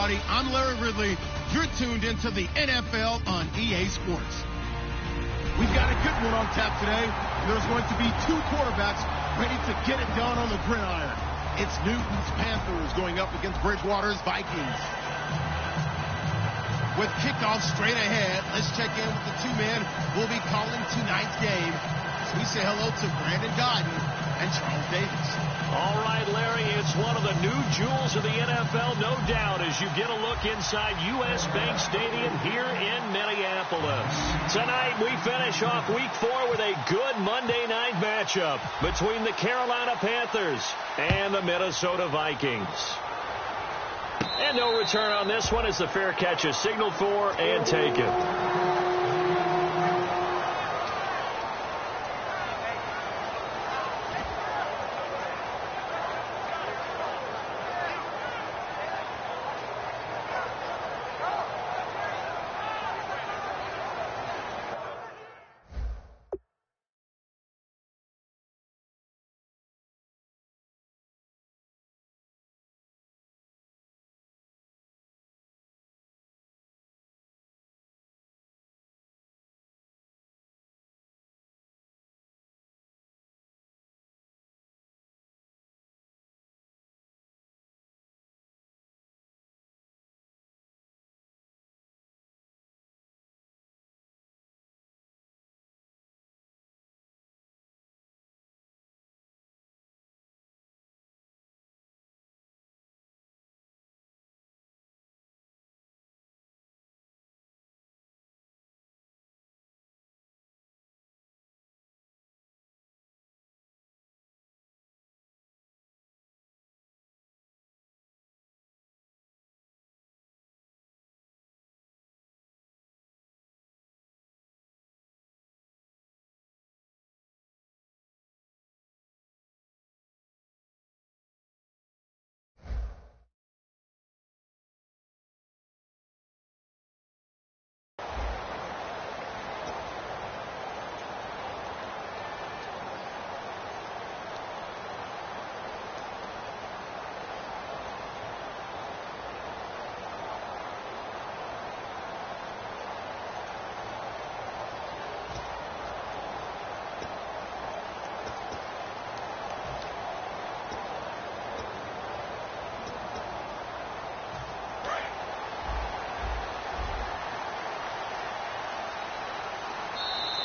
everybody. I'm Larry Ridley. You're tuned into the NFL on EA Sports. We've got a good one on tap today. There's going to be two quarterbacks ready to get it done on the gridiron. It's Newton's Panthers going up against Bridgewater's Vikings. With kickoff straight ahead, let's check in with the two men who will be calling tonight's game. So we say hello to Brandon Godden and Charles Davis. All right, Larry, it's one of the new jewels of the NFL, no doubt, as you get a look inside U.S. Bank Stadium here in Minneapolis. Tonight, we finish off Week 4 with a good Monday night matchup between the Carolina Panthers and the Minnesota Vikings. And no return on this one as the fair catch is signaled for and taken.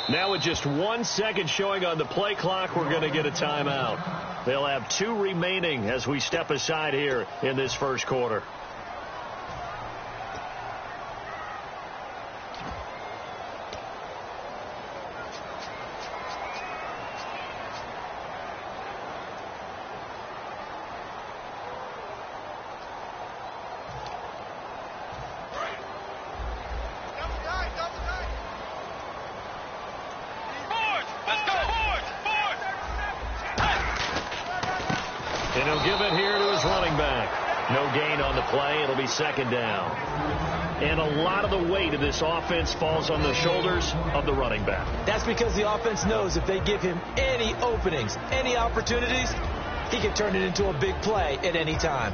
Now with just 1 second showing on the play clock, we're going to get a timeout. They'll have 2 remaining as we step aside here in this first quarter. And he'll give it here to his running back. No gain on the play. It'll be second down. And a lot of the weight of this offense falls on the shoulders of the running back. That's because the offense knows if they give him any openings, any opportunities, he can turn it into a big play at any time.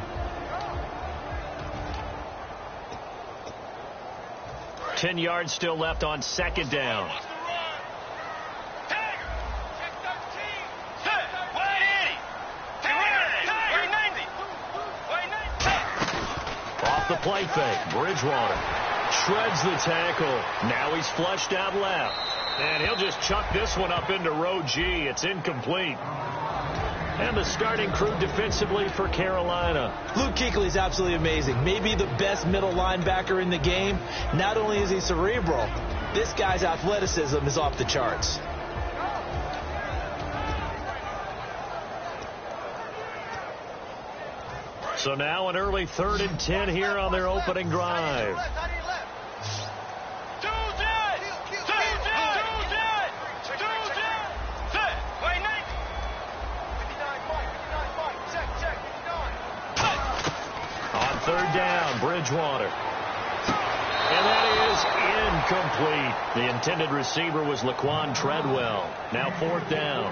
Ten yards still left on second down. The play fake. Bridgewater shreds the tackle. Now he's flushed out left. And he'll just chuck this one up into row G. It's incomplete. And the starting crew defensively for Carolina. Luke Kuechly's absolutely amazing. Maybe the best middle linebacker in the game. Not only is he cerebral, this guy's athleticism is off the charts. So now an early 3rd and 10 here on their opening drive. On 3rd down, Bridgewater. And that is incomplete. The intended receiver was Laquan Treadwell. Now 4th down.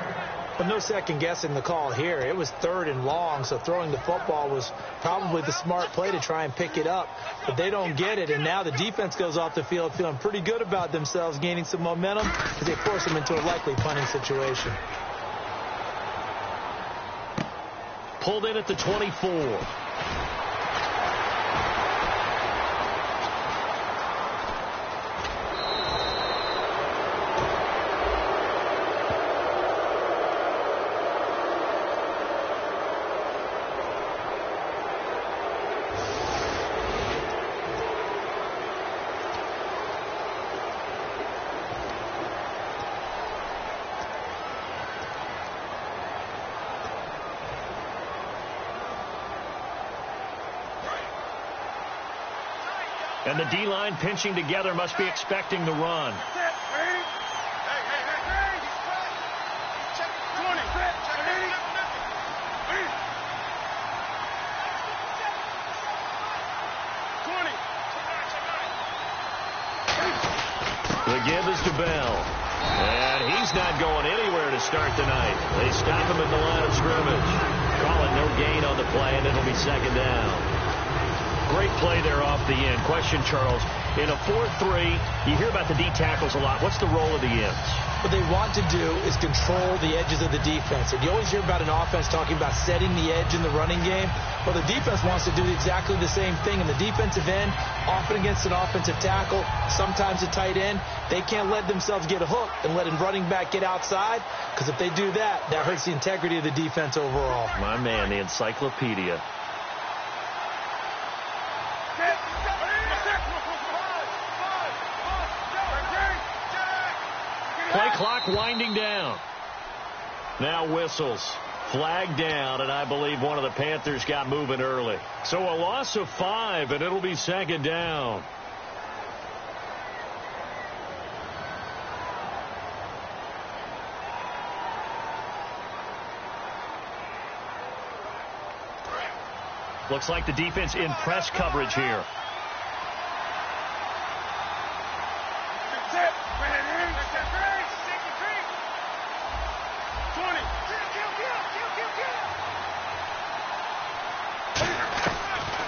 But no second guessing the call here. It was 3rd and long, so throwing the football was probably the smart play to try and pick it up. But they don't get it, and now the defense goes off the field feeling pretty good about themselves, gaining some momentum as they force them into a likely punting situation. Pulled in at the 24. And the D-line pinching together must be expecting the run. The give is to Bell. And he's not going anywhere to start tonight. They stop him at the line of scrimmage. Calling no gain on the play, and it'll be 2nd down. Great play there off the end. Question, Charles, in a 4-3, you hear about the D tackles a lot. What's the role of the ends? What they want to do is control the edges of the defense. And you always hear about an offense talking about setting the edge in the running game. Well, the defense wants to do exactly the same thing. In the defensive end, often against an offensive tackle, sometimes a tight end, they can't let themselves get a hook and let a running back get outside, because if they do that, that hurts the integrity of the defense overall. My man, the encyclopedia. Play clock winding down. Now whistles. Flag down, and I believe one of the Panthers got moving early. So a loss of 5, and it'll be 2nd down. Looks like the defense in press coverage here.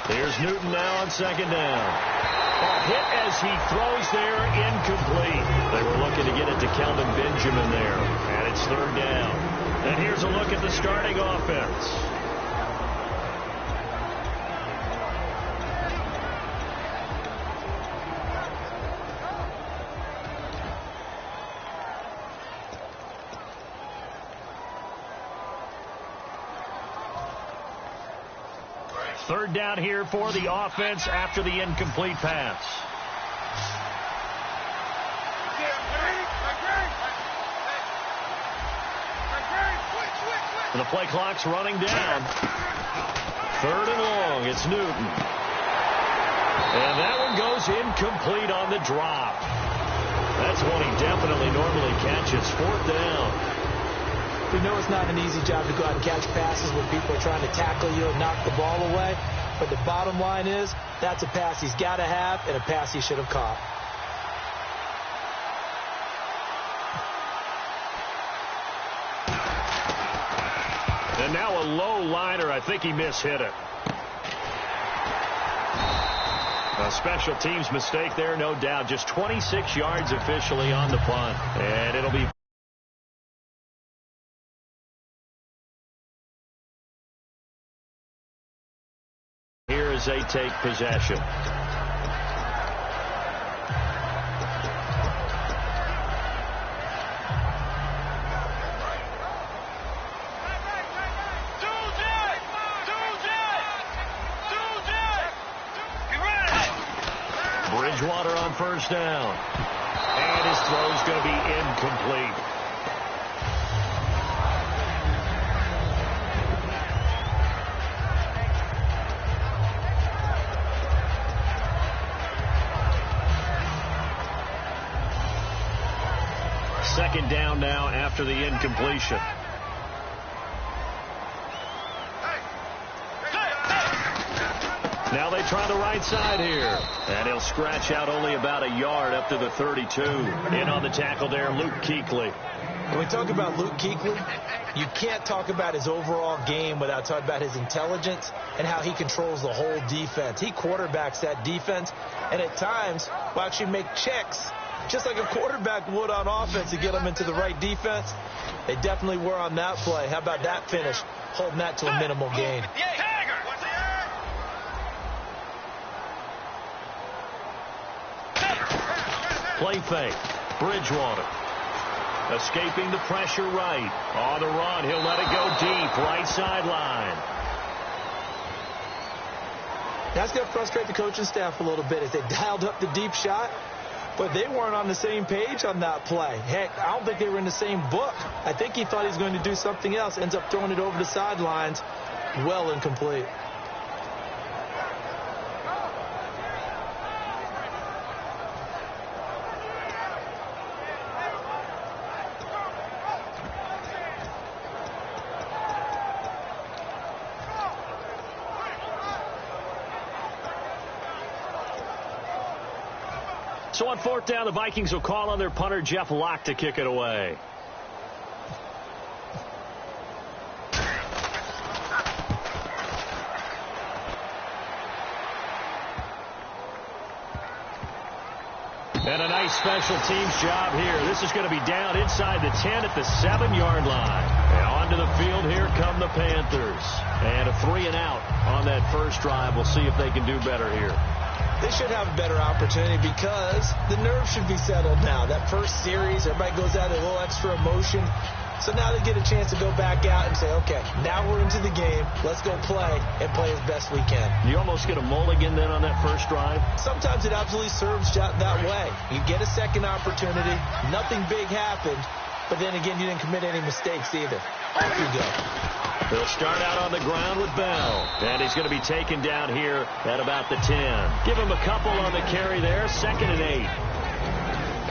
Here's Newton now on 2nd down. A hit as he throws there, incomplete. They were looking to get it to Kelvin Benjamin there, and it's 3rd down. And here's a look at the starting offense. Third down here for the offense after the incomplete pass. And the play clock's running down. 3rd and long. It's Newton. And that one goes incomplete on the drop. That's one he definitely normally catches. 4th down. We know it's not an easy job to go out and catch passes when people are trying to tackle you and knock the ball away. But the bottom line is, that's a pass he's got to have and a pass he should have caught. And now a low liner. I think he mishit it. A special teams mistake there, no doubt. Just 26 yards officially on the punt. And it'll be... Here as they take possession. Bridgewater on first down. And his throw's going to be incomplete. Second down now after the incompletion. Now they try the right side here. And he'll scratch out only about a yard up to the 32. In on the tackle there, Luke Kuechly. When we talk about Luke Kuechly, You can't talk about his overall game without talking about his intelligence and how he controls the whole defense. He quarterbacks that defense, and at times will actually make checks, just like a quarterback would on offense, to get them into the right defense. They definitely were on that play. How about that finish? Holding that to a minimal gain. Play fake. Bridgewater. Escaping the pressure right. On the run. He'll let it go deep. Right sideline. That's going to frustrate the coaching staff a little bit as they dialed up the deep shot, but they weren't on the same page on that play. Heck, I don't think they were in the same book. I think he thought he was going to do something else. Ends up throwing it over the sidelines. Well incomplete. So on fourth down, the Vikings will call on their punter, Jeff Locke, to kick it away. And a nice special teams job here. This is going to be down inside the 10 at the 7-yard line. And onto the field here come the Panthers. And a 3-and-out on that first drive. We'll see if they can do better here. They should have a better opportunity because the nerves should be settled now. That first series, everybody goes out with a little extra emotion. So now they get a chance to go back out and say, okay, now we're into the game. Let's go play and play as best we can. You almost get a mulligan then on that first drive? Sometimes it absolutely serves that way. You get a second opportunity. Nothing big happened. But then again, you didn't commit any mistakes either. Off you go. They'll start out on the ground with Bell. And he's going to be taken down here at about the 10. Give him a couple on the carry there. 2nd and 8.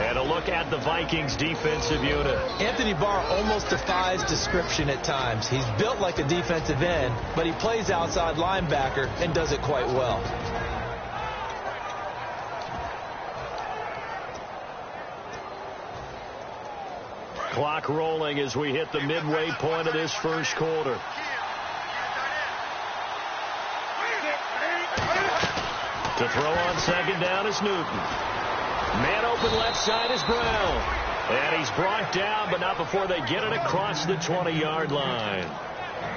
And a look at the Vikings defensive unit. Anthony Barr almost defies description at times. He's built like a defensive end, but he plays outside linebacker and does it quite well. Clock rolling as we hit the midway point of this first quarter. To throw on 2nd down is Newton. Man open left side is Brown. And he's brought down, but not before they get it across the 20-yard line.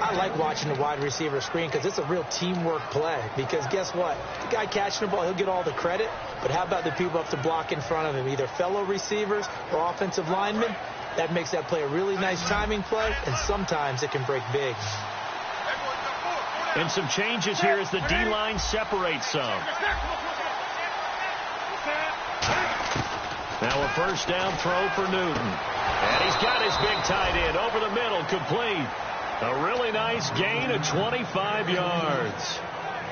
I like watching the wide receiver screen because it's a real teamwork play. Because guess what? The guy catching the ball, he'll get all the credit. But how about the people up to block in front of him? Either fellow receivers or offensive linemen. That makes that play a really nice timing play, and sometimes it can break big. And some changes here as the D-line separates some. Now a first down throw for Newton. And he's got his big tight end over the middle, complete. A really nice gain of 25 yards.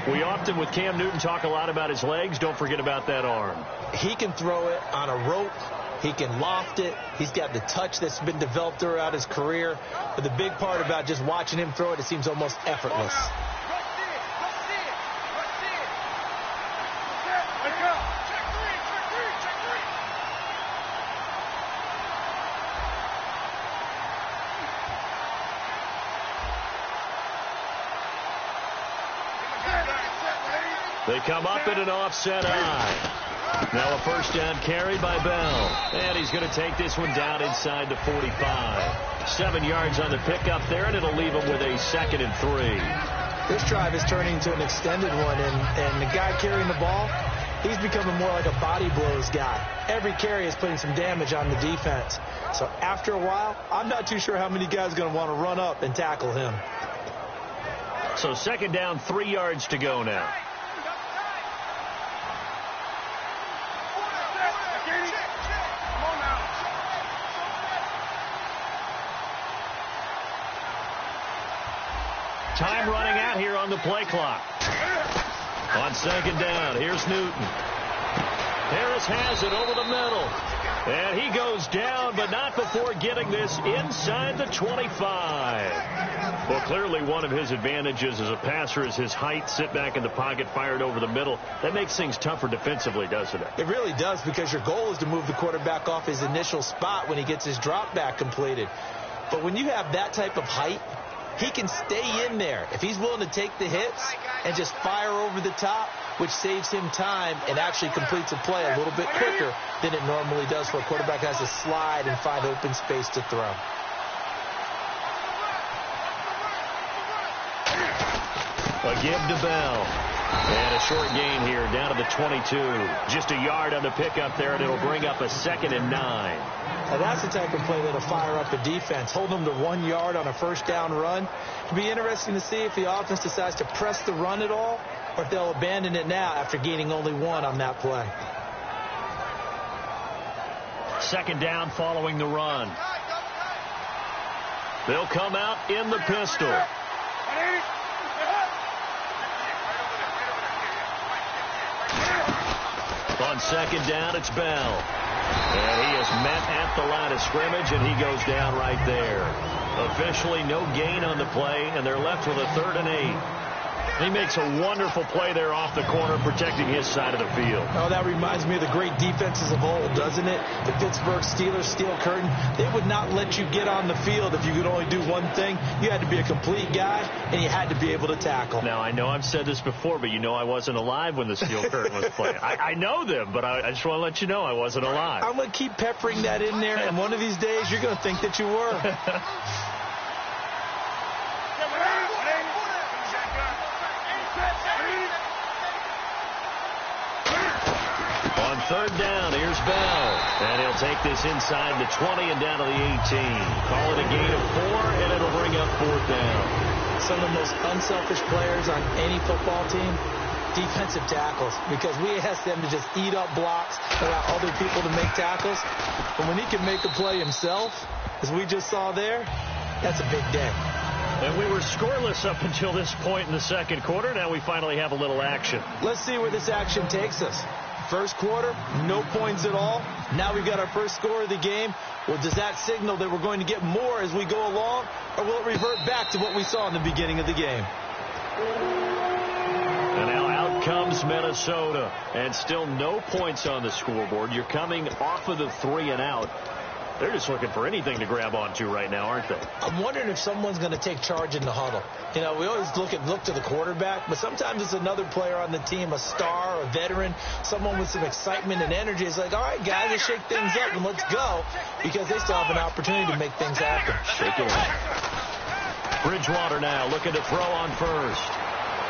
We often, with Cam Newton, talk a lot about his legs. Don't forget about that arm. He can throw it on a rope. He can loft it. He's got the touch that's been developed throughout his career. But the big part about just watching him throw it, it seems almost effortless. They come up in an offset eye. Now a first down carry by Bell. And he's going to take this one down inside the 45. 7 yards on the pickup there, and it'll leave him with a 2nd and 3. This drive is turning into an extended one, and the guy carrying the ball, he's becoming more like a body blows guy. Every carry is putting some damage on the defense. So after a while, I'm not too sure how many guys are going to want to run up and tackle him. So 2nd down, 3 yards to go now. Time running out here on the play clock. On 2nd down, here's Newton. Harris has it over the middle. And he goes down, but not before getting this inside the 25. Well, clearly one of his advantages as a passer is his height. Sit back in the pocket, fired over the middle. That makes things tougher defensively, doesn't it? It really does, because your goal is to move the quarterback off his initial spot when he gets his drop back completed. But when you have that type of height, he can stay in there. If he's willing to take the hits and just fire over the top, which saves him time and actually completes a play a little bit quicker than it normally does for a quarterback that has to slide and find open space to throw. A give to Bell. And a short gain here, down to the 22. Just a yard on the pickup there, and it'll bring up a 2nd and 9. Now that's the type of play that'll fire up a defense. Hold them to 1 yard on a first down run. It'll be interesting to see if the offense decides to press the run at all, or if they'll abandon it now after gaining only 1 on that play. 2nd down following the run. They'll come out in the pistol. On 2nd down, it's Bell. And he is met at the line of scrimmage, and he goes down right there. Officially no gain on the play, and they're left with a 3rd and 8. He makes a wonderful play there off the corner, protecting his side of the field. Oh, that reminds me of the great defenses of old, doesn't it? The Pittsburgh Steelers, steel curtain. They would not let you get on the field if you could only do one thing. You had to be a complete guy, and you had to be able to tackle. Now, I know I've said this before, but you know I wasn't alive when the steel curtain was playing. I know them, but I just want to let you know I wasn't alive. I'm going to keep peppering that in there, and one of these days you're going to think that you were. On 3rd down, here's Bell. And he'll take this inside the 20 and down to the 18. Call it a gain of 4, and it'll bring up 4th down. Some of the most unselfish players on any football team, defensive tackles, because we ask them to just eat up blocks, allow other people to make tackles. But when he can make a play himself, as we just saw there, that's a big day. And we were scoreless up until this point in the 2nd quarter. Now we finally have a little action. Let's see where this action takes us. First quarter, no points at all. Now we've got our first score of the game. Well, does that signal that we're going to get more as we go along, or will it revert back to what we saw in the beginning of the game? And now out comes Minnesota. And still no points on the scoreboard. You're coming off of the 3 and out. They're just looking for anything to grab onto right now, aren't they? I'm wondering if someone's going to take charge in the huddle. You know, we always look to the quarterback, but sometimes it's another player on the team, a star, a veteran, someone with some excitement and energy. It's like, all right, guys, let's shake things up and let's go, because they still have an opportunity to make things happen. Shake it up. Bridgewater now looking to throw on first.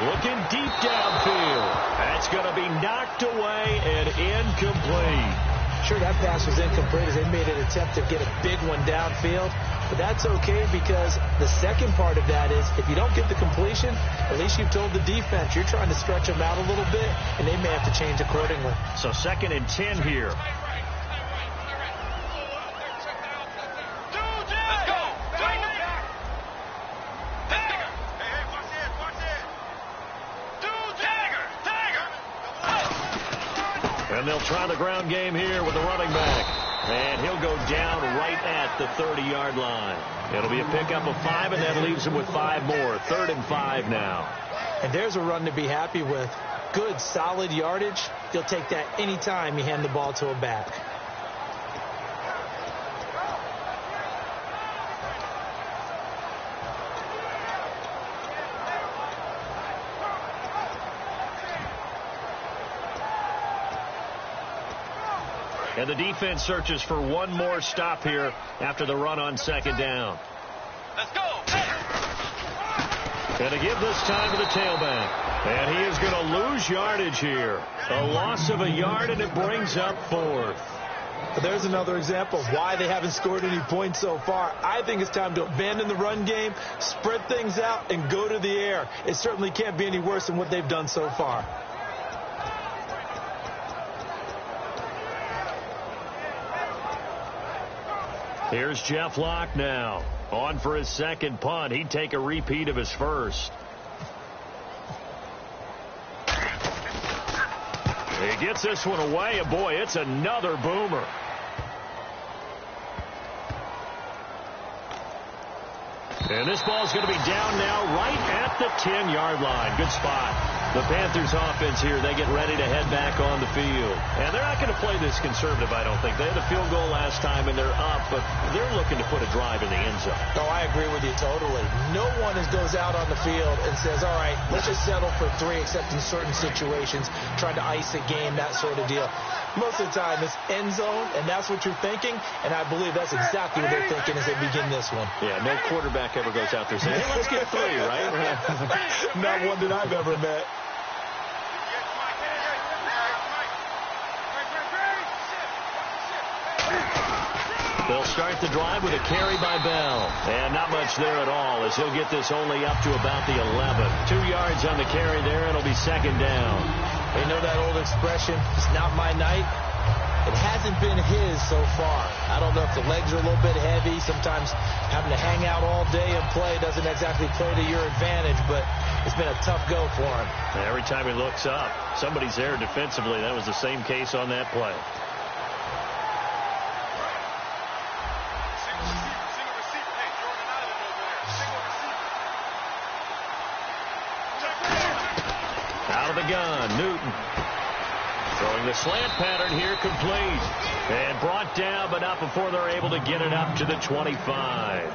Looking deep downfield. That's going to be knocked away and incomplete. Sure, that pass was incomplete as they made an attempt to get a big one downfield. But that's okay, because the second part of that is if you don't get the completion, at least you've told the defense you're trying to stretch them out a little bit, and they may have to change accordingly. So 2nd and 10 here. And they'll try the ground game here with the running back. And he'll go down right at the 30-yard line. It'll be a pickup of 5, and that leaves him with 5 more. 3rd and 5 now. And there's a run to be happy with. Good, solid yardage. You'll take that any time you hand the ball to a back. And the defense searches for one more stop here after the run on 2nd down. Let's go. And to give this time to the tailback. And he is going to lose yardage here. A loss of a yard, and it brings up 4th. But there's another example of why they haven't scored any points so far. I think it's time to abandon the run game, spread things out, and go to the air. It certainly can't be any worse than what they've done so far. Here's Jeff Locke now. On for his 2nd punt. He'd take a repeat of his first. He gets this one away, and boy, it's another boomer. And this ball's going to be down now right at the 10-yard line. Good spot. The Panthers offense here, they get ready to head back on the field. And they're not going to play this conservative, I don't think. They had a field goal last time, and they're up, but they're looking to put a drive in the end zone. No, I agree with you totally. No one goes out on the field and says, all right, let's just settle for 3, except in certain situations, trying to ice a game, that sort of deal. Most of the time, it's end zone, and that's what you're thinking, and I believe that's exactly what they're thinking as they begin this one. Yeah, no quarterback ever goes out there saying, hey, let's get 3, right? Not one that I've ever met. They'll start the drive with a carry by Bell. And not much there at all, as he'll get this only up to about the 11. 2 yards on the carry there, and it'll be second down. They know that old expression, it's not my night. It hasn't been his so far. I don't know if the legs are a little bit heavy. Sometimes having to hang out all day and play doesn't exactly play to your advantage, but it's been a tough go for him. Every time he looks up, somebody's there defensively. That was the same case on that play. Out of the gun, Newton. Throwing the slant pattern here, complete. And brought down, but not before they're able to get it up to the 25.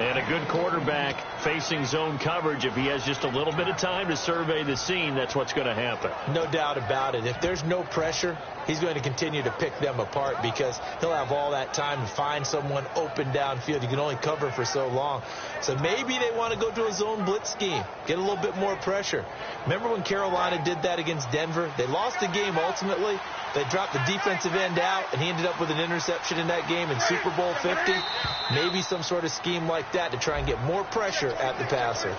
And a good quarterback facing zone coverage. If he has just a little bit of time to survey the scene, that's what's going to happen. No doubt about it. If there's no pressure, he's going to continue to pick them apart because he'll have all that time to find someone open downfield. You can only cover for so long. So maybe they want to go to a zone blitz scheme, get a little bit more pressure. Remember when Carolina did that against Denver? They lost the game ultimately. They dropped the defensive end out, and he ended up with an interception in that game in Super Bowl 50. Maybe some sort of scheme like that to try and get more pressure at the passer.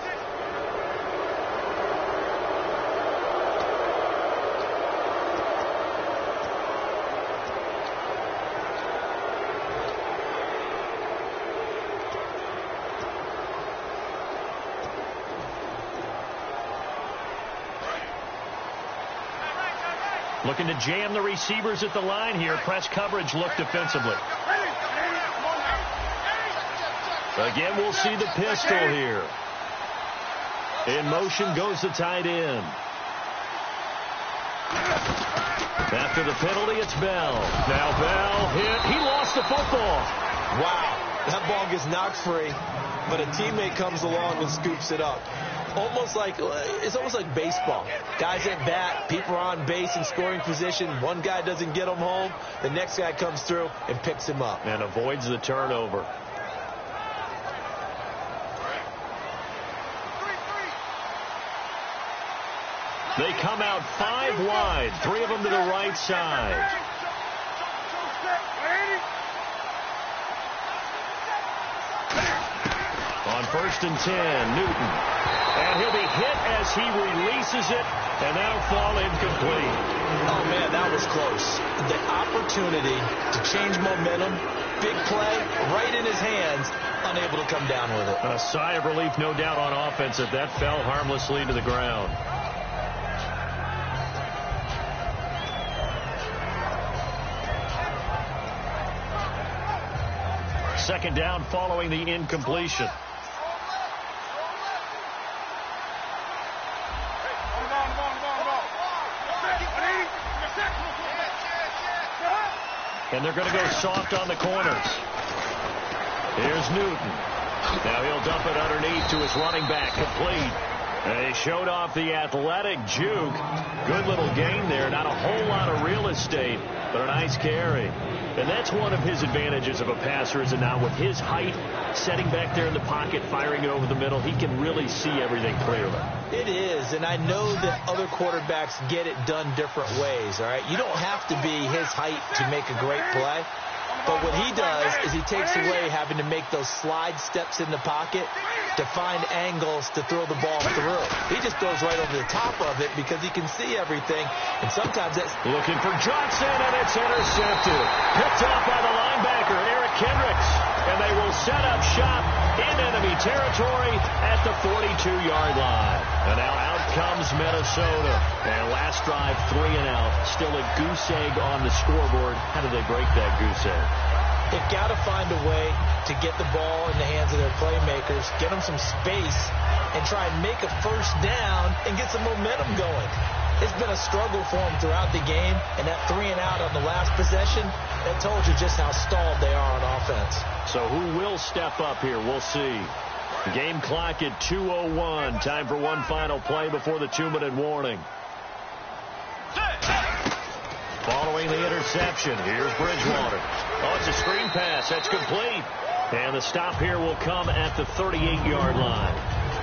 Looking to jam the receivers at the line here. Press coverage look defensively. Again, we'll see the pistol here. In motion goes the tight end. After the penalty, it's Bell. Now Bell hit. He lost the football. Wow. That ball gets knocked free, but a teammate comes along and scoops it up. It's almost like baseball. Guys at bat, people are on base in scoring position. One guy doesn't get him home. The next guy comes through and picks him up. And avoids the turnover. They come out 5 wide, 3 of them to the right side. On 1st and 10, Newton. And he'll be hit as he releases it, and that'll fall incomplete. Oh, man, that was close. The opportunity to change momentum, big play, right in his hands, unable to come down with it. A sigh of relief, no doubt, on offense if that fell harmlessly to the ground. Second down following the incompletion. And they're going to go soft on the corners. Here's Newton. Now he'll dump it underneath to his running back, complete. And he showed off the athletic juke. Good little gain there. Not a whole lot of real estate, but a nice carry. And that's one of his advantages of a passer, is it not? With his height, setting back there in the pocket, firing it over the middle, he can really see everything clearly. It is, and I know that other quarterbacks get it done different ways, all right? You don't have to be his height to make a great play. But what he does is he takes away having to make those slide steps in the pocket to find angles to throw the ball through. He just goes right over the top of it because he can see everything, and sometimes that's... Looking for Johnson, and it's intercepted. Picked off by the linebacker, Eric Kendricks. And they will set up shop in enemy territory at the 42-yard line. And now out comes Minnesota. And last drive, 3 and out. Still a goose egg on the scoreboard. How did they break that goose egg? They've got to find a way to get the ball in the hands of their playmakers, get them some space, and try and make a first down and get some momentum going. It's been a struggle for them throughout the game, and that 3 and out on the last possession, that told you just how stalled they are on offense. So who will step up here? We'll see. Game clock at 2:01. Time for one final play before the 2-minute warning. Following the interception, here's Bridgewater. Oh, it's a screen pass. That's complete. And the stop here will come at the 38-yard line.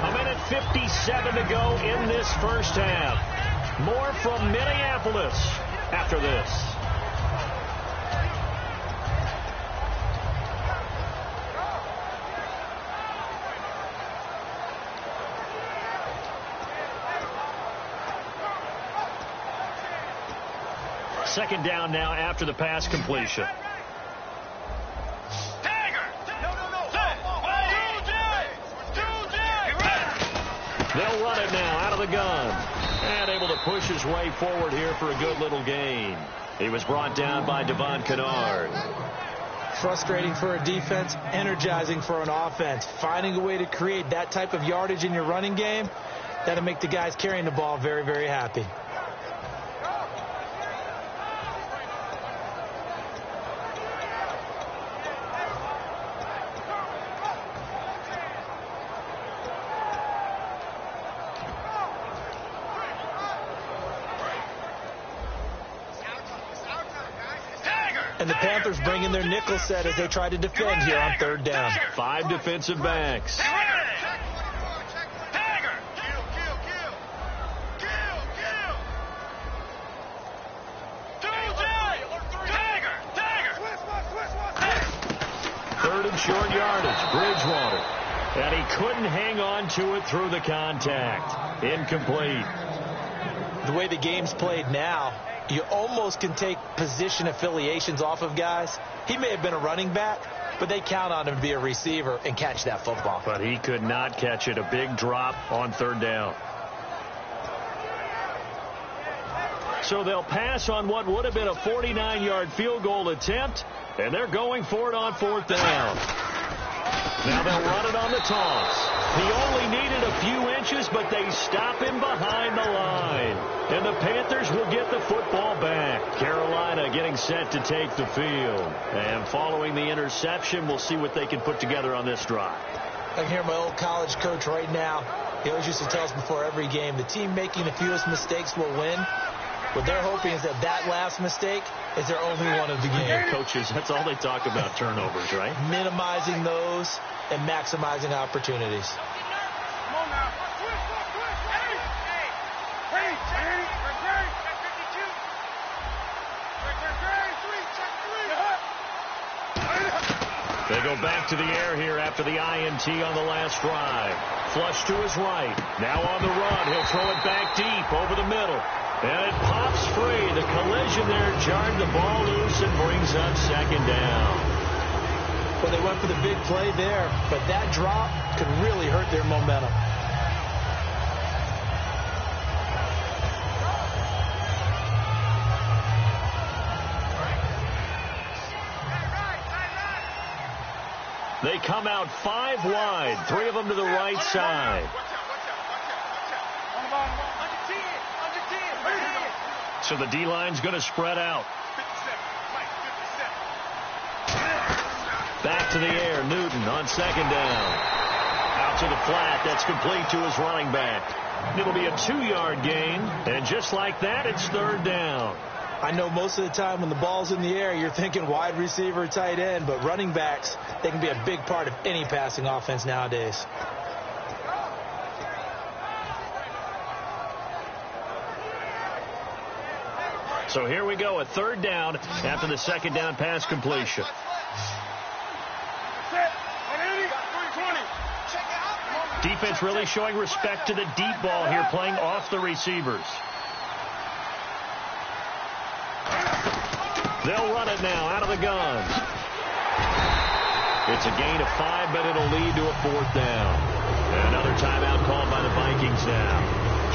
1:57 to go in this first half. More from Minneapolis after this. Second down now after the pass completion. They'll run it now out of the gun. And able to push his way forward here for a good little gain. He was brought down by Devon Kennard. Frustrating for a defense, energizing for an offense. Finding a way to create that type of yardage in your running game, that'll make the guys carrying the ball very, very happy. And the Panthers bring in their nickel set as they try to defend here on third down. 5 defensive backs. Third and short yardage. Bridgewater. And he couldn't hang on to it through the contact. Incomplete. The way the game's played now, you almost can take position affiliations off of guys. He may have been a running back, but they count on him to be a receiver and catch that football. But he could not catch it. A big drop on third down. So they'll pass on what would have been a 49-yard field goal attempt, and they're going for it on fourth down. Now they'll run it on the toss. He only needed a few inches, but they stop him behind the line. And the Panthers will get the football back. Carolina getting set to take the field. And following the interception, we'll see what they can put together on this drive. I can hear my old college coach right now. He always used to tell us before every game, the team making the fewest mistakes will win. What they're hoping is that last mistake is their only one of the game. Coaches, that's all they talk about, turnovers, right? Minimizing those and maximizing opportunities. Come on now. They go back to the air here after the INT on the last drive. Flush to his right. Now on the run. He'll throw it back deep over the middle. And it pops free. The collision there jarred the ball loose and brings up second down. Well, they went for the big play there, but that drop could really hurt their momentum. They come out 5 wide, 3 of them to the right side. So the D-line's going to spread out. Back to the air, Newton on second down. Out to the flat, that's complete to his running back. It'll be a 2-yard gain, and just like that, it's third down. I know most of the time when the ball's in the air, you're thinking wide receiver, tight end, but running backs, they can be a big part of any passing offense nowadays. So here we go, a third down after the second down pass completion. Defense really showing respect to the deep ball here, playing off the receivers. They'll run it now out of the gun. It's a gain of 5, but it'll lead to a fourth down. And another timeout called by the Vikings now.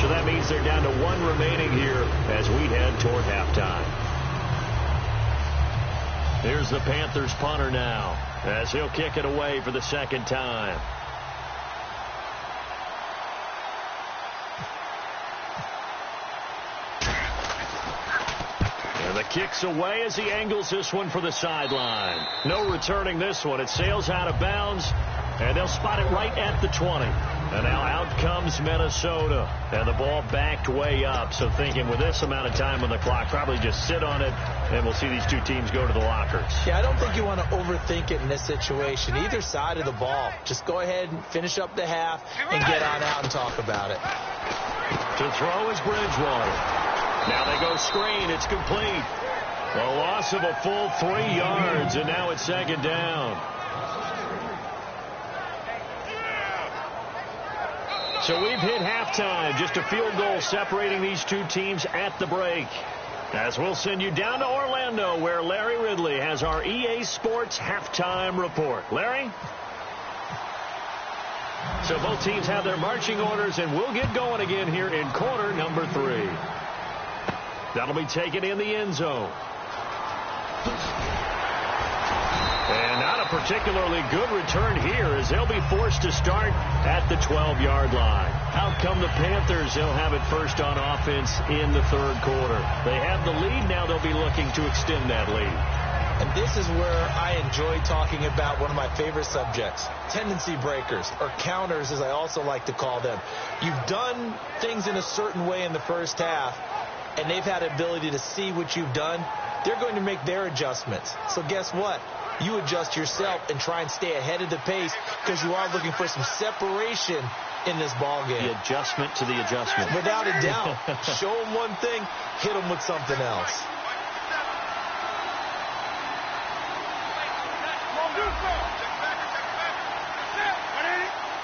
So that means they're down to 1 remaining here as we head toward halftime. Here's the Panthers punter now, as he'll kick it away for the second time. And the kick's away as he angles this one for the sideline. No returning this one. It sails out of bounds, and they'll spot it right at the 20. And now out comes Minnesota. And the ball backed way up. So thinking with this amount of time on the clock, probably just sit on it, and we'll see these two teams go to the lockers. Yeah, I don't think you want to overthink it in this situation. Either side of the ball. Just go ahead and finish up the half and get on out and talk about it. To throw is Bridgewater. Now they go screen. It's complete. A loss of a full 3 yards, and now it's second down. So we've hit halftime. Just a field goal separating these two teams at the break. As we'll send you down to Orlando, where Larry Ridley has our EA Sports halftime report. Larry? So both teams have their marching orders, and we'll get going again here in quarter number 3. That'll be taken in the end zone. And not a particularly good return here, as they'll be forced to start at the 12-yard line. Out come the Panthers. They'll have it first on offense in the third quarter. They have the lead. Now they'll be looking to extend that lead. And this is where I enjoy talking about one of my favorite subjects, tendency breakers, or counters, as I also like to call them. You've done things in a certain way in the first half, and they've had the ability to see what you've done. They're going to make their adjustments. So guess what? You adjust yourself and try and stay ahead of the pace, because you are looking for some separation in this ball game. The adjustment to the adjustment. Without a doubt. Show them one thing, hit them with something else.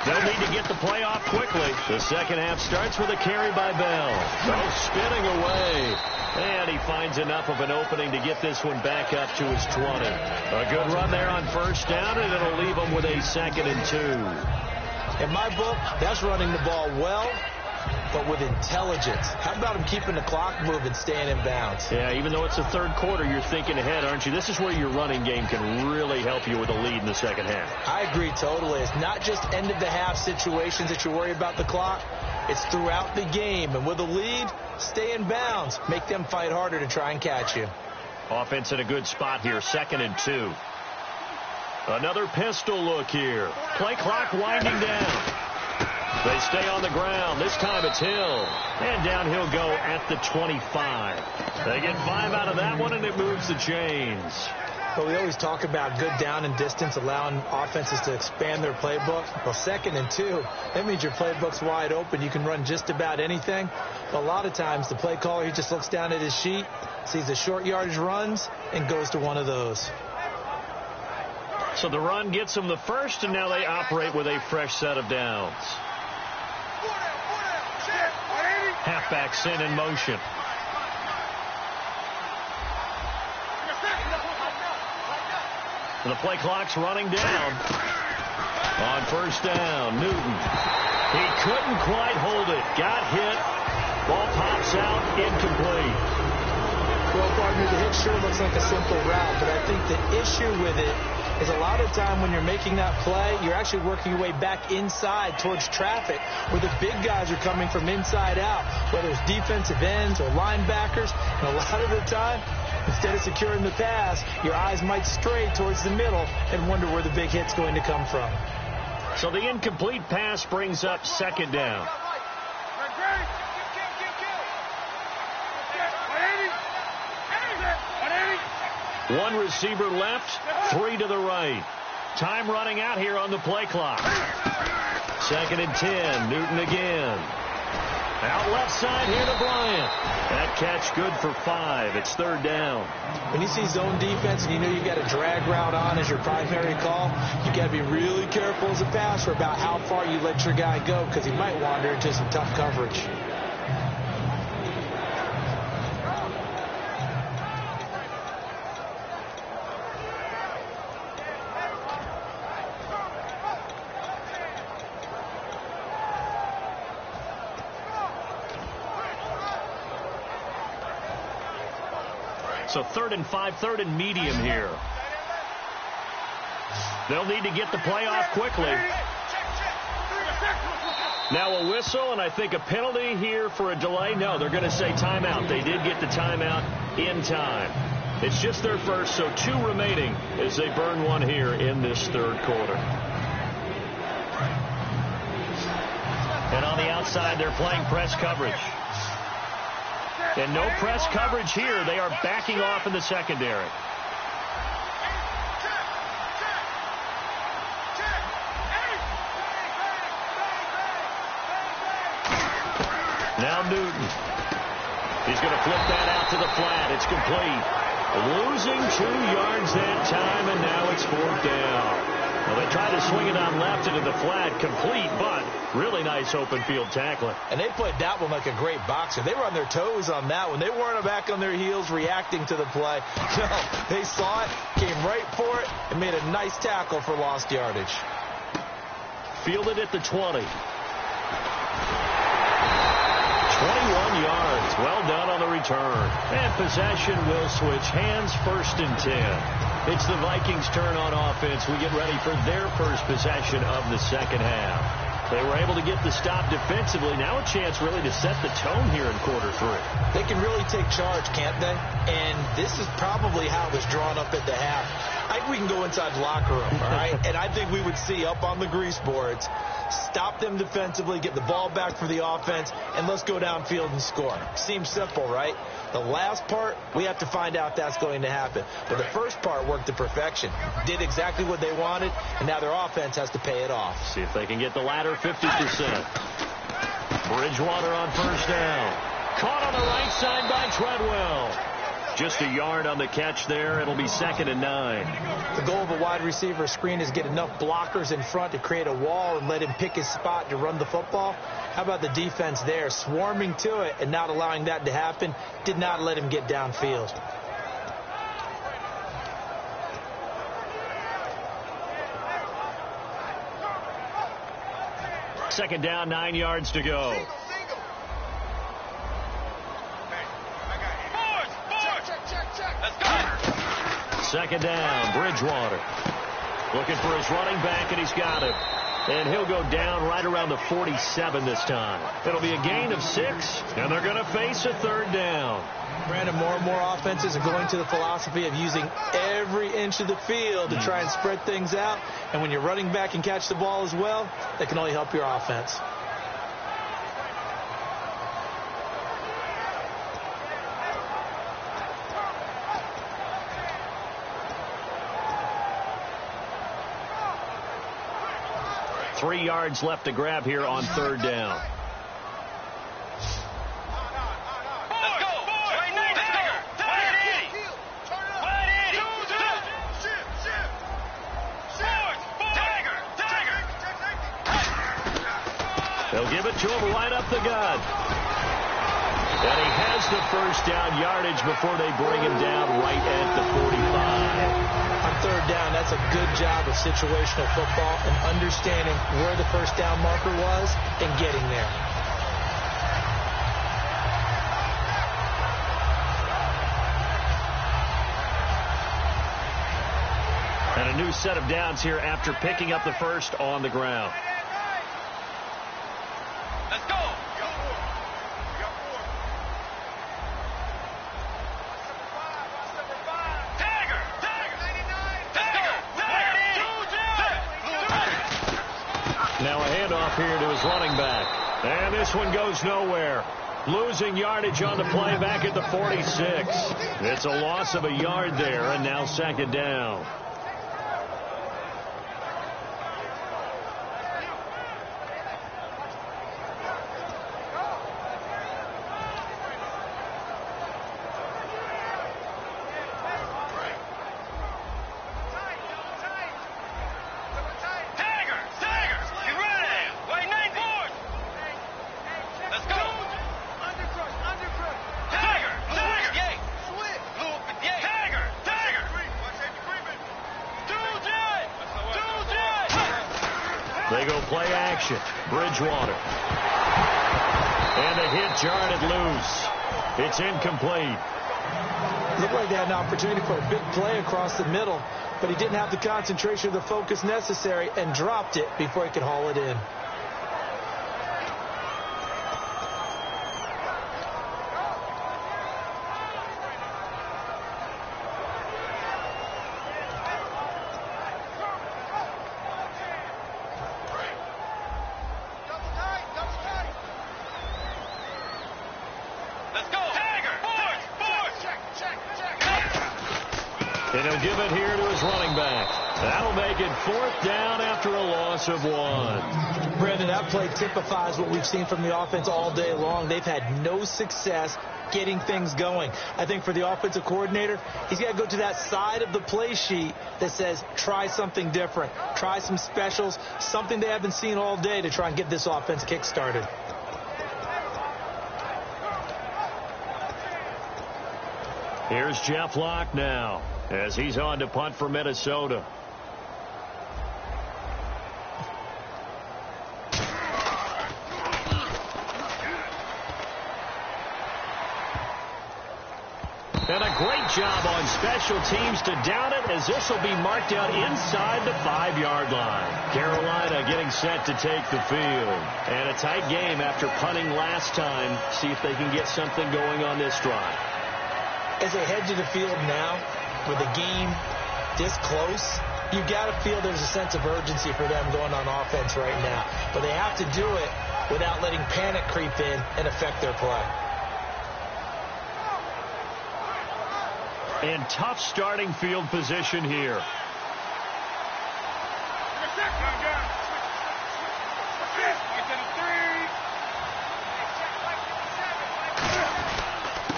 They'll need to get the play off quickly. The second half starts with a carry by Bell. So spinning away. And he finds enough of an opening to get this one back up to his 20. A good run there on first down, and it'll leave him with a 2nd and 2. In my book, that's running the ball well, but with intelligence. How about him keeping the clock moving, staying in bounds? Yeah, even though it's the third quarter, you're thinking ahead, aren't you? This is where your running game can really help you with a lead in the second half. I agree totally. It's not just end-of-the-half situations that you worry about the clock. It's throughout the game. And with a lead, stay in bounds. Make them fight harder to try and catch you. Offense in a good spot here, 2nd and 2. Another pistol look here. Play clock winding down. They stay on the ground. This time it's Hill. And down he'll go at the 25. They get 5 out of that one, and it moves the chains. But we always talk about good down and distance, allowing offenses to expand their playbook. Well, 2nd and 2, that means your playbook's wide open. You can run just about anything. But a lot of times the play caller, he just looks down at his sheet, sees the short yardage runs, and goes to one of those. So the run gets them the first, and now they operate with a fresh set of downs. Halfback sent in motion. The play clock's running down. On first down, Newton. He couldn't quite hold it. Got hit. Ball pops out, incomplete. Well, partner, the hit sure looks like a simple route, but I think the issue with it is a lot of time when you're making that play, you're actually working your way back inside towards traffic, where the big guys are coming from inside out, whether it's defensive ends or linebackers. And a lot of the time, instead of securing the pass, your eyes might stray towards the middle and wonder where the big hit's going to come from. So the incomplete pass brings up 2nd down. One receiver left, 3 to the right. Time running out here on the play clock. 2nd and 10, Newton again. Out left side here to Bryant. That catch good for 5. It's 3rd down. When you see zone defense and you know you've got a drag route on as your primary call, you got to be really careful as a passer about how far you let your guy go, because he might wander into some tough coverage. So 3rd and 5, 3rd and medium here. They'll need to get the play off quickly. Now a whistle, and I think a penalty here for a delay. No, they're going to say timeout. They did get the timeout in time. It's just their first, so 2 remaining as they burn one here in this third quarter. And on the outside, they're playing press coverage. And no press coverage here. They are backing off in the secondary. Now Newton. He's going to flip that out to the flat. It's complete. Losing 2 yards that time, and now it's 4th down. Well, they tried to swing it on left into the flat, complete, but really nice open field tackling. And they played that one like a great boxer. They were on their toes on that one. They weren't back on their heels reacting to the play. No, they saw it, came right for it, and made a nice tackle for lost yardage. Fielded at the 20. 21 yards. Well done on the return. And possession will switch hands, 1st and 10. It's the Vikings' turn on offense. We get ready for their first possession of the second half. They were able to get the stop defensively. Now a chance really to set the tone here in quarter 3. They can really take charge, can't they? And this is probably how it was drawn up at the half. I think we can go inside the locker room, all right? And I think we would see up on the grease boards, stop them defensively, get the ball back for the offense, and let's go downfield and score. Seems simple, right? The last part, we have to find out if that's going to happen. But the first part worked to perfection. Did exactly what they wanted, and now their offense has to pay it off. See if they can get the latter 50%. Bridgewater on 1st down. Caught on the right side by Treadwell. Just a yard on the catch there. It'll be 2nd and 9. The goal of a wide receiver screen is get enough blockers in front to create a wall and let him pick his spot to run the football. How about the defense there? Swarming to it and not allowing that to happen. Did not let him get downfield. Second down, 9 yards to go. Second down, Bridgewater. Looking for his running back, and he's got him. And he'll go down right around the 47 this time. It'll be a gain of 6, and they're going to face a 3rd down. Brandon, more and more offenses are going to the philosophy of using every inch of the field to try and spread things out. And when you're running back and catch the ball as well, that can only help your offense. Three yards left to grab here on 3rd down. They'll give it to him right up the gut. And he has the 1st down yardage before they bring him down right at the 45. On 3rd down, that's a good job of situational football and understanding where the 1st down marker was and getting there. And a new set of downs here after picking up the 1st on the ground. Let's go. Now a handoff here to his running back. And this one goes nowhere. Losing yardage on the play back at the 46. It's a loss of a yard there, and now 2nd down. They go play action. Bridgewater. And a hit jarred loose. It's incomplete. Looked like they had an opportunity for a big play across the middle, but he didn't have the concentration or the focus necessary and dropped it before he could haul it in. And he'll give it here to his running back. That'll make it 4th down after a loss of 1. Brandon, that play typifies what we've seen from the offense all day long. They've had no success getting things going. I think for the offensive coordinator, he's got to go to that side of the play sheet that says try something different, try some specials, something they haven't seen all day to try and get this offense kick-started. Here's Jeff Locke now as he's on to punt for Minnesota. And a great job on special teams to down it, as this will be marked out inside the 5-yard line. Carolina getting set to take the field. And a tight game after punting last time. See if they can get something going on this drive. As they head to the field now, with the game this close, you've got to feel there's a sense of urgency for them going on offense right now. But they have to do it without letting panic creep in and affect their play. And tough starting field position here.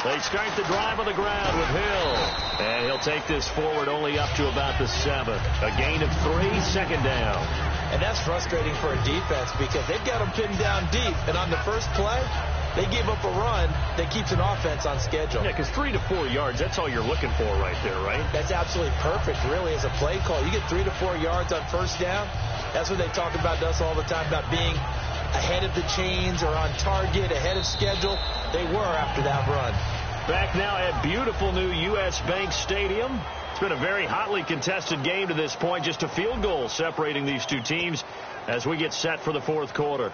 They start the drive on the ground with Hill. And he'll take this forward only up to about the 7. A gain of 3, 2nd down. And that's frustrating for a defense because they've got them pinned down deep. And on the first play, they give up a run that keeps an offense on schedule. Yeah, because 3 to 4 yards, that's all you're looking for right there, right? That's absolutely perfect, really, as a play call. You get 3 to 4 yards on first down. That's what they talk about to us all the time, about being ahead of the chains or on target, ahead of schedule. They were after that run. Back now at beautiful new U.S. Bank Stadium. It's been a very hotly contested game to this point. Just a field goal separating these two teams as we get set for the 4th quarter.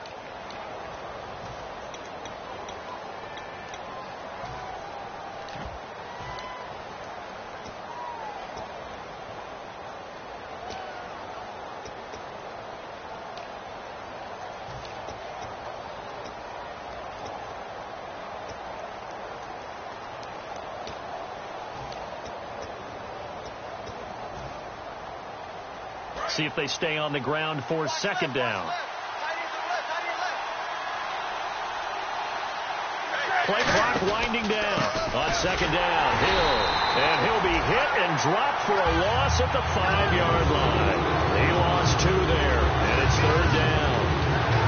See if they stay on the ground for 2nd down. Play clock winding down on 2nd down. Hill. And he'll be hit and dropped for a loss at the 5-yard line. He lost 2 there, and it's 3rd down.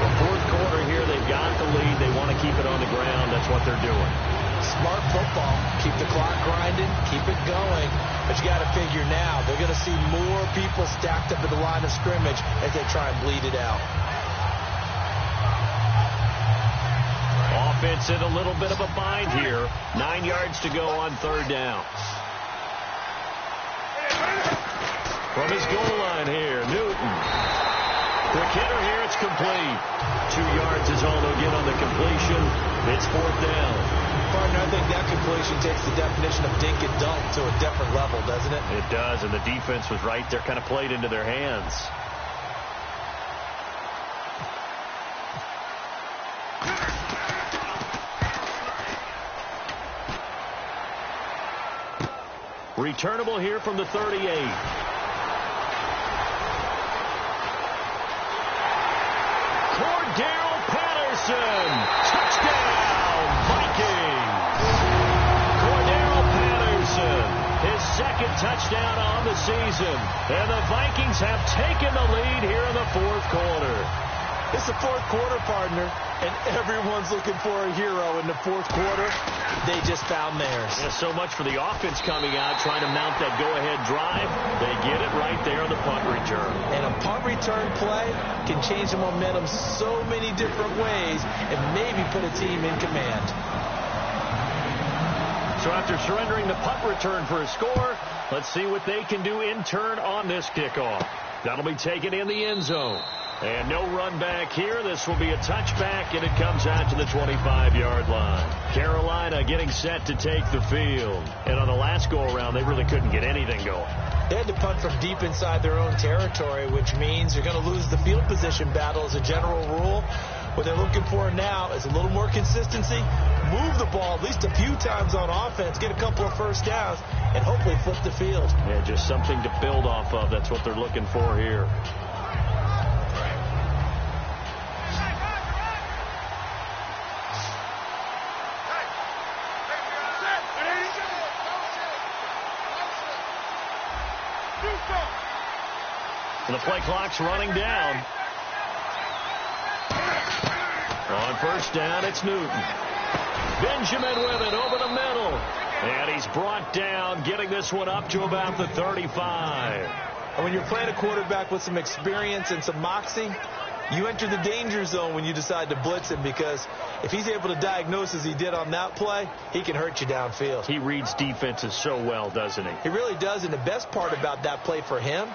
The 4th quarter here, they've got the lead. They want to keep it on the ground. That's what they're doing. Smart football. Keep the clock grinding. Keep it going. But you got to figure now, they're going to see more people stacked up at the line of scrimmage as they try and bleed it out. Offense in a little bit of a bind here. 9 yards to go on 3rd down. From his goal line here, Newton. Quick hitter here, it's complete. 2 yards is all they'll get on the completion. It's 4th down. Partner, I think that completion takes the definition of dink and dunk to a different level, doesn't it? It does, and the defense was right there, kind of played into their hands. Returnable here from the 38. Cordero Patterson. Touchdown, Vikings. Cordero Patterson, his 2nd touchdown on the season. And the Vikings have taken the lead here in the 4th quarter. It's the 4th quarter, partner, and everyone's looking for a hero in the 4th quarter. They just found theirs. Yeah, so much for the offense coming out, trying to mount that go-ahead drive. They get it right there on the punt return. And a punt return play can change the momentum so many different ways and maybe put a team in command. So after surrendering the punt return for a score, let's see what they can do in turn on this kickoff. That'll be taken in the end zone. And no run back here. This will be a touchback, and it comes out to the 25-yard line. Carolina getting set to take the field. And on the last go-around, they really couldn't get anything going. They had to punt from deep inside their own territory, which means you're going to lose the field position battle as a general rule. What they're looking for now is a little more consistency, move the ball at least a few times on offense, get a couple of first downs, and hopefully flip the field. Yeah, just something to build off of. That's what they're looking for here. The play clock's running down. On first down, it's Newton. Benjamin with it over the middle. And he's brought down, getting this one up to about the 35. And when you're playing a quarterback with some experience and some moxie, you enter the danger zone when you decide to blitz him, because if he's able to diagnose as he did on that play, he can hurt you downfield. He reads defenses so well, doesn't he? He really does, and the best part about that play for him,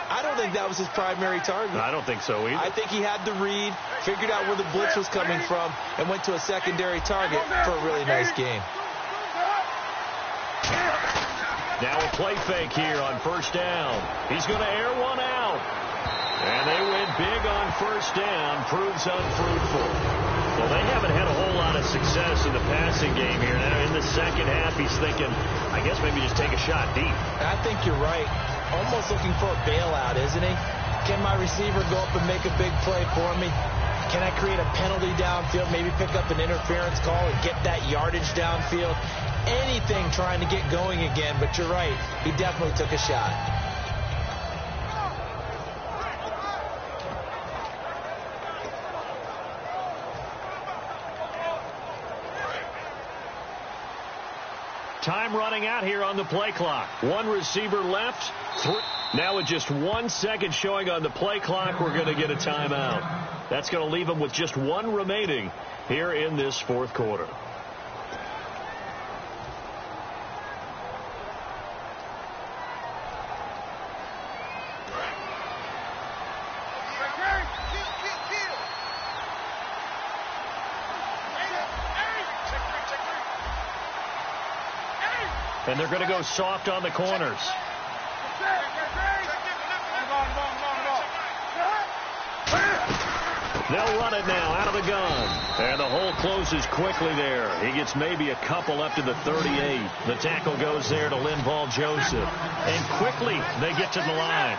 I don't think that was his primary target. I don't think so either. I think he had the read, figured out where the blitz was coming from, and went to a secondary target for a really nice game. Now a play fake here on first down. He's going to air one out. And they win big on first down. Proves unfruitful. Well, they haven't had a whole lot of success in the passing game here. Now in the second half, he's thinking, I guess maybe just take a shot deep. I think you're right. Almost looking for a bailout, isn't he? Can my receiver go up and make a big play for me? Can I create a penalty downfield, maybe pick up an interference call and get that yardage downfield? Anything trying to get going again, but you're right. He definitely took a shot. Time running out here on the play clock. One receiver left. Now with just 1 second showing on the play clock, we're going to get a timeout. That's going to leave them with just one remaining here in this fourth quarter. And they're going to go soft on the corners. They'll run it now out of the gun. And the hole closes quickly there. He gets maybe a couple up to the 38. The tackle goes there to Linval Joseph. And quickly they get to the line.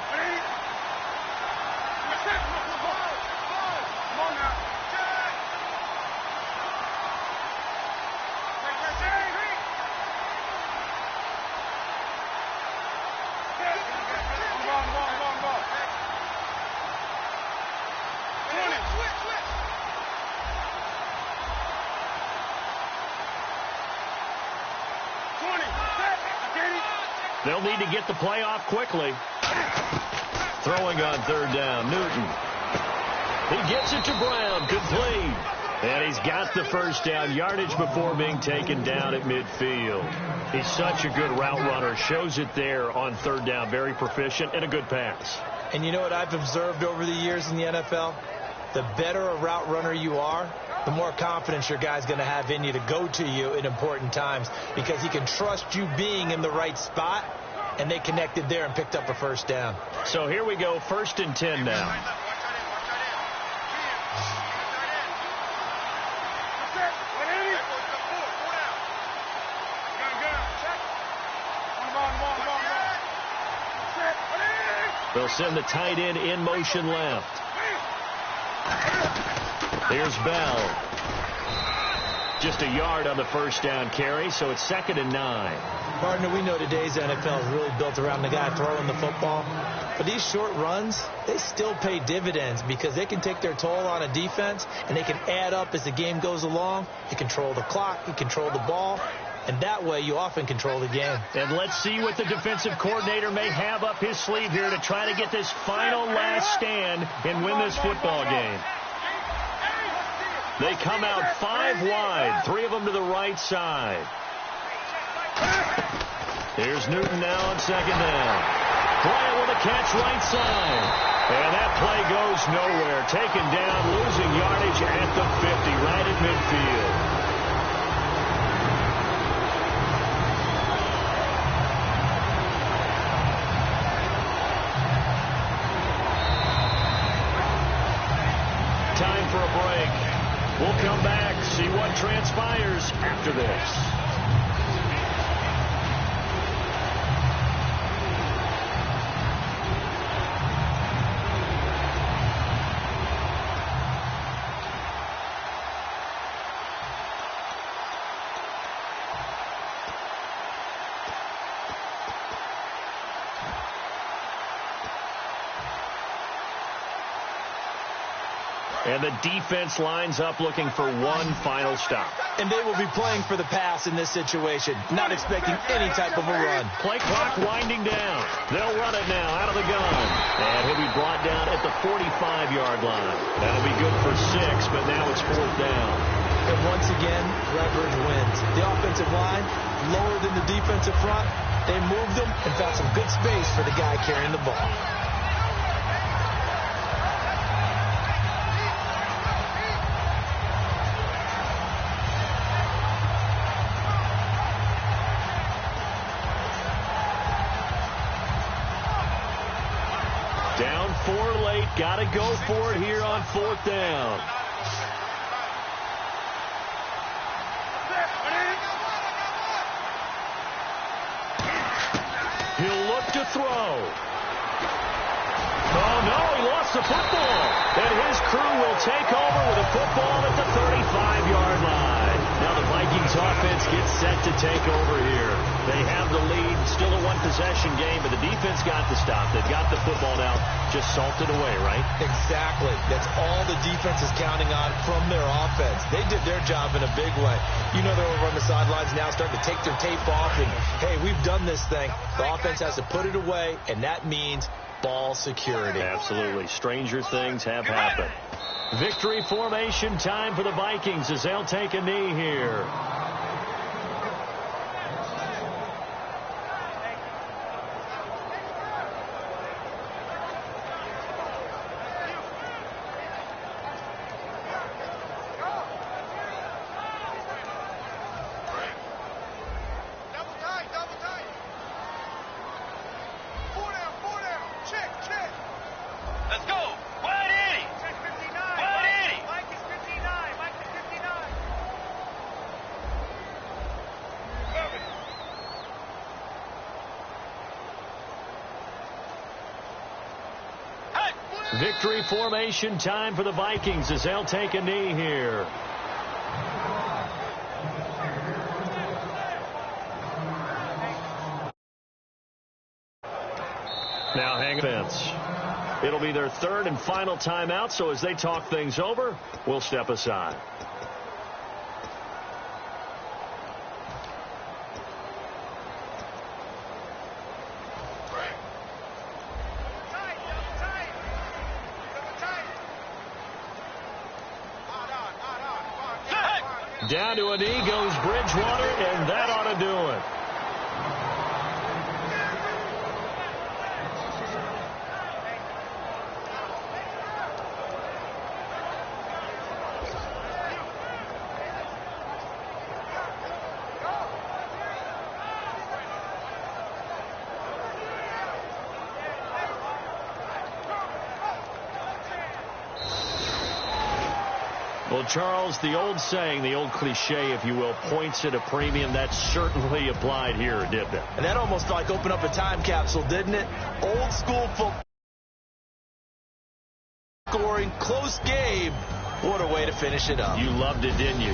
They'll need to get the play off quickly. Throwing on third down, Newton. He gets it to Brown, complete. And he's got the first down, yardage before being taken down at midfield. He's such a good route runner. Shows it there on third down. Very proficient and a good pass. And you know what I've observed over the years in the NFL? The better a route runner you are, the more confidence your guy's going to have in you to go to you in important times, because he can trust you being in the right spot, and they connected there and picked up a first down. So here we go, 1st and 10 now. They'll send the tight end in motion left. Here's Bell. Just a yard on the first down carry, so it's 2nd and 9. Partner, we know today's NFL is really built around the guy throwing the football. But these short runs, they still pay dividends because they can take their toll on a defense, and they can add up as the game goes along. You control the clock, you control the ball, and that way you often control the game. And let's see what the defensive coordinator may have up his sleeve here to try to get this final last stand and win this football game. They come out 5 wide, 3 of them to the right side. Here's Newton now on second down. Bryant with a catch right side. And that play goes nowhere. Taken down, losing yardage at the 50, right at midfield. Time for a break. We'll come back, see what transpires after this. And the defense lines up looking for one final stop. And they will be playing for the pass in this situation, not expecting any type of a run. Play clock winding down. They'll run it now out of the gun. And he'll be brought down at the 45-yard line. That'll be good for 6, but now it's 4th down. And once again, leverage wins. The offensive line, lower than the defensive front. They moved them and found some good space for the guy carrying the ball. Down 4 late. Got to go for it here on 4th down. He'll look to throw. Oh, no, he lost the football. And his crew will take over with a football at the 35-yard line. Now the Vikings offense gets set to take over here. They have the lead, still a one-possession game, but the defense got the stop. They've got the football now, just salted away, right? Exactly. That's all the defense is counting on from their offense. They did their job in a big way. You know they're over on the sidelines now starting to take their tape off, and, hey, we've done this thing. The offense has to put it away, and that means ball security. Absolutely. Stranger things have happened. Victory formation time for the Vikings as they'll take a knee here. Victory formation time for the Vikings as they'll take a knee here. Now hang fence. It'll be their 3rd and final timeout, so as they talk things over, we'll step aside. Down to a knee goes Bridgewater, and that ought to do it. Well, Charles, the old saying, the old cliche, if you will, points at a premium, that certainly applied here, didn't it? And that almost like opened up a time capsule, didn't it? Old school football scoring, close game. What a way to finish it up. You loved it, didn't you?